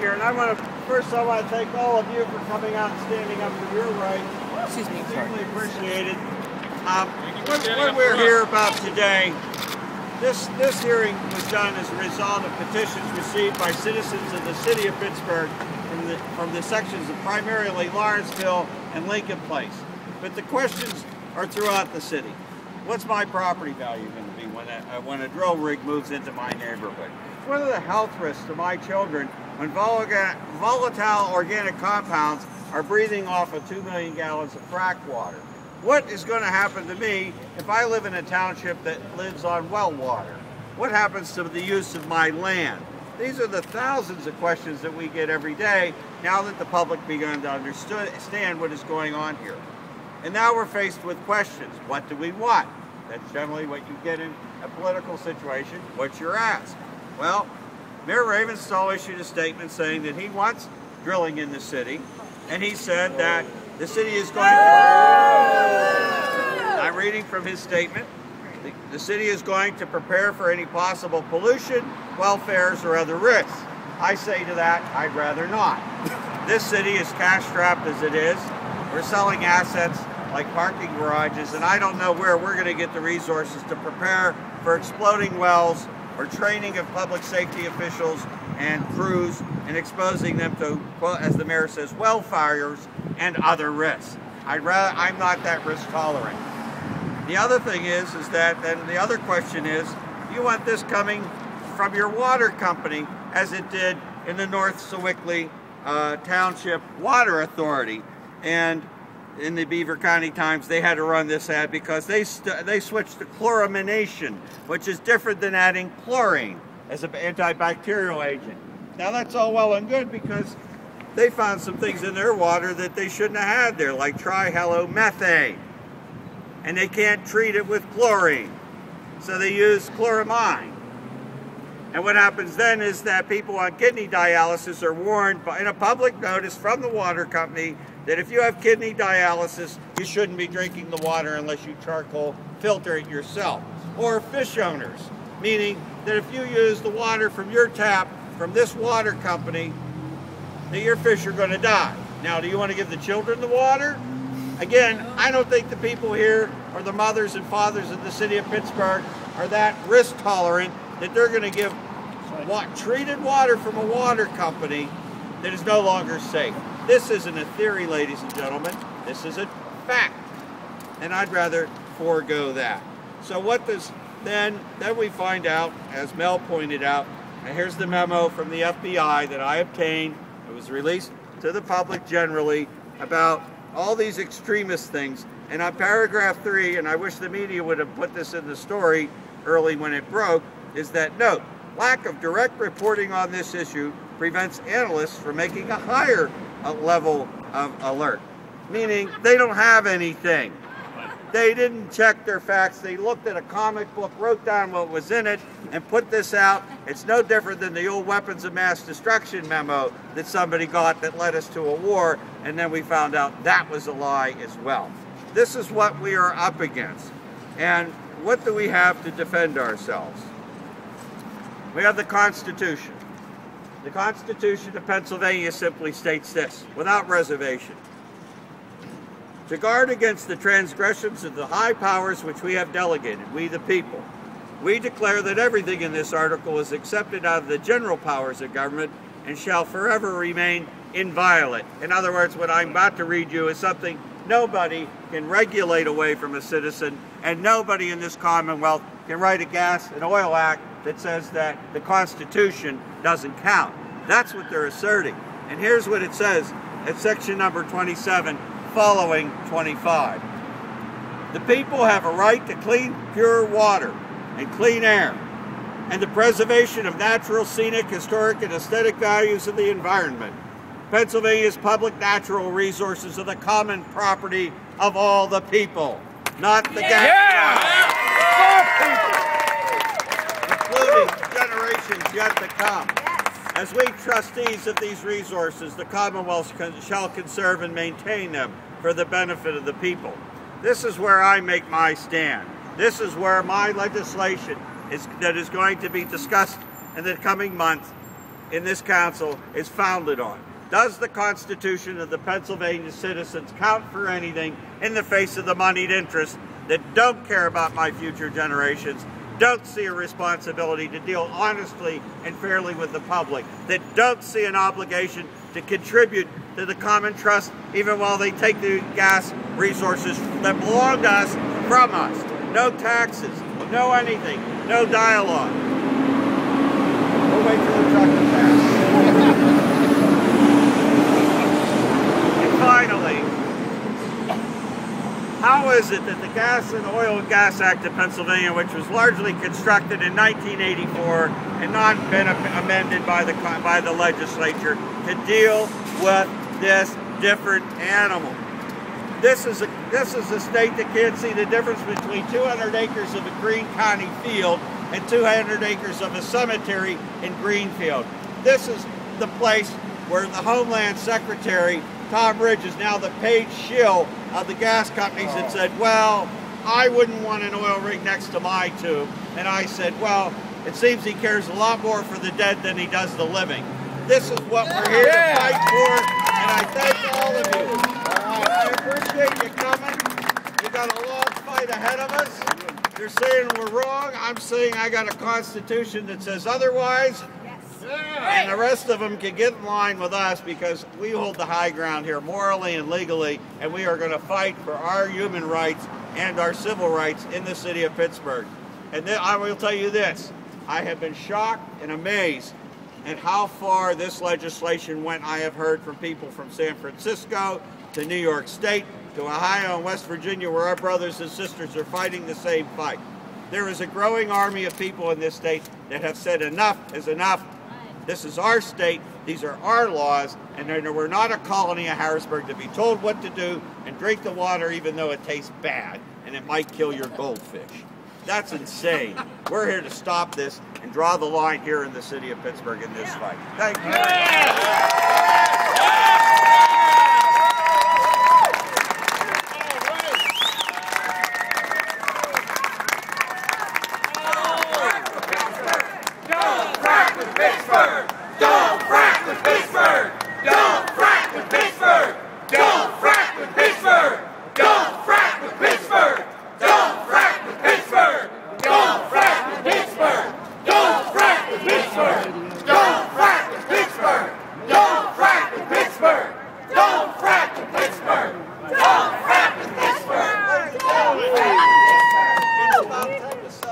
here, and I want to thank all of you for coming out and standing up for your rights. Excuse me, Extremely appreciated. What we're here about today, this hearing was done as a result of petitions received by citizens of the city of Pittsburgh from the sections of primarily Lawrenceville and Lincoln Place. But the questions are throughout the city. What's my property value going to be when a drill rig moves into my neighborhood? What are the health risks to my children when volatile organic compounds are breathing off of 2 million gallons of frack water? What is going to happen to me if I live in a township that lives on well water? What happens to the use of my land? These are the thousands of questions that we get every day now that the public begun to understand what is going on here. And now we're faced with questions. What do we want? That's generally what you get in a political situation. What's your ask? Well, Mayor Ravenstahl issued a statement saying that he wants drilling in the city, and he said that the city is going to... I'm reading from his statement. The city is going to prepare for any possible pollution, welfares, or other risks. I say to that, I'd rather not. This city is cash-strapped as it is. We're selling assets like parking garages, and I don't know where we're going to get the resources to prepare for exploding wells or training of public safety officials and crews and exposing them to, as the mayor says, well fires and other risks. I'm not that risk tolerant. The other thing is that then the other question is, you want this coming from your water company as it did in the North Sewickley Township Water Authority. And in the Beaver County Times, they had to run this ad because they switched to chloramination, which is different than adding chlorine as an antibacterial agent. Now that's all well and good because they found some things in their water that they shouldn't have had there, like trihalomethane. And they can't treat it with chlorine, so they use chloramine. And what happens then is that people on kidney dialysis are warned in a public notice from the water company that if you have kidney dialysis, you shouldn't be drinking the water unless you charcoal filter it yourself. Or fish owners, meaning that if you use the water from your tap from this water company, that your fish are going to die. Now, do you want to give the children the water? Again, I don't think the people here, or the mothers and fathers of the city of Pittsburgh, are that risk tolerant that they're going to give treated water from a water company that is no longer safe. This isn't a theory, ladies and gentlemen. This is a fact. And I'd rather forego that. So what does, then we find out, as Mel pointed out, and here's the memo from the FBI that I obtained. It was released to the public generally about all these extremist things. And on paragraph 3, and I wish the media would have put this in the story early when it broke, is that, note, lack of direct reporting on this issue prevents analysts from making a higher level of alert. Meaning, they don't have anything. They didn't check their facts. They looked at a comic book, wrote down what was in it, and put this out. It's no different than the old weapons of mass destruction memo that somebody got that led us to a war, and then we found out that was a lie as well. This is what we are up against. And what do we have to defend ourselves? We have the Constitution. The Constitution of Pennsylvania simply states this, without reservation: to guard against the transgressions of the high powers which we have delegated, we the people, we declare that everything in this article is accepted out of the general powers of government and shall forever remain inviolate. In other words, what I'm about to read you is something nobody can regulate away from a citizen, and nobody in this Commonwealth can write a gas and oil act that says that the Constitution doesn't count. That's what they're asserting. And here's what it says at section number 27, following 25. The people have a right to clean, pure water and clean air, and the preservation of natural, scenic, historic, and aesthetic values of the environment. Pennsylvania's public natural resources are the common property of all the people, not the including generations yet to come. As we trustees of these resources, the Commonwealth shall conserve and maintain them for the benefit of the people. This is where I make my stand. This is where my legislation that is going to be discussed in the coming months in this council is founded on. Does the Constitution of the Pennsylvania citizens count for anything in the face of the moneyed interests that don't care about my future generations, don't see a responsibility to deal honestly and fairly with the public, that don't see an obligation to contribute to the common trust even while they take the gas resources that belong to us from us? No taxes, no anything, no dialogue. We'll wait till the truck is passed. And finally, how is it that the Gas and Oil and Gas Act of Pennsylvania, which was largely constructed in 1984 and not been amended by the legislature, to deal with this different animal? This is a state that can't see the difference between 200 acres of a Greene County field and 200 acres of a cemetery in Greenfield. This is the place where the Homeland Secretary, Tom Ridge, is now the paid shill of the gas companies, and said, well, I wouldn't want an oil rig next to my tube. And I said, well, it seems he cares a lot more for the dead than he does the living. This is what we're here to fight for, and I thank all of you. I appreciate you coming. You got a long fight ahead of us. You're saying we're wrong. I'm saying I got a Constitution that says otherwise. And the rest of them can get in line with us, because we hold the high ground here morally and legally, and we are going to fight for our human rights and our civil rights in the city of Pittsburgh. And then I will tell you this, I have been shocked and amazed at how far this legislation went. I have heard from people from San Francisco to New York State to Ohio and West Virginia, where our brothers and sisters are fighting the same fight. There is a growing army of people in this state that have said enough is enough. This is our state, these are our laws, and we're not a colony of Harrisburg to be told what to do and drink the water even though it tastes bad and it might kill your goldfish. That's insane. We're here to stop this and draw the line here in the city of Pittsburgh in this fight. Thank you. Pittsburgh!